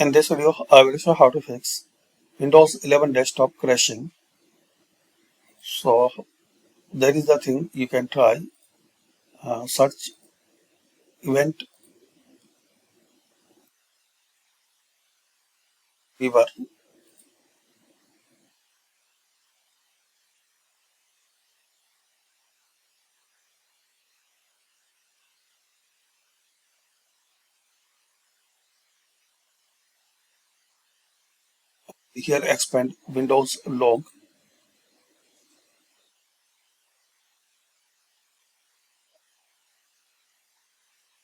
In this video, I will show how to fix Windows 11 desktop crashing. So that is the thing you can try. Search Event Viewer. Here expand Windows log.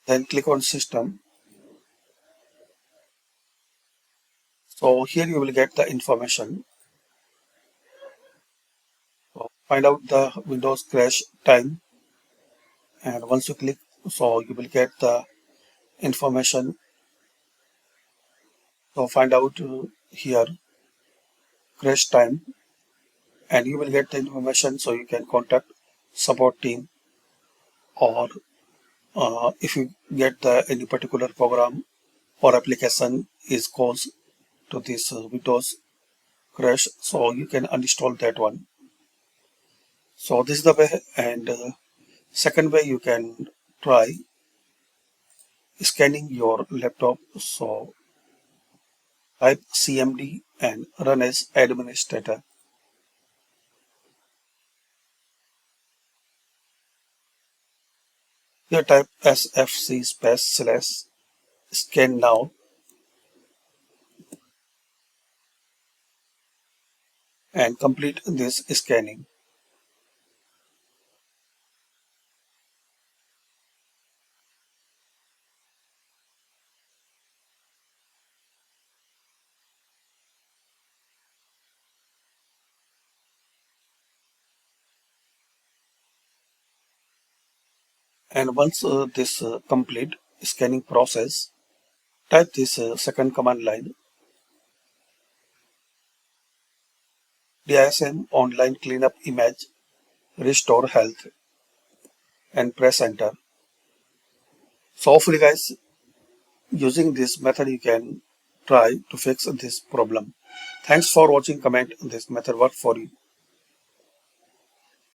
Then click on System. So here you will get the information. So find out the Windows crash time, and once you click, so you will get the information. So find out here crash time, and you will get the information. So you can contact support team, or if you get any particular program or application is caused to this Windows crash, so you can uninstall that one. So this is the way. And second way, you can try scanning your laptop. So type cmd and run as administrator. Here type sfc /scan now, and complete this scanning. And once this complete scanning process, type this second command line, DISM online cleanup image restore health, and press enter. So hopefully guys, using this method you can try to fix this problem. Thanks for watching. Comment this method work for you.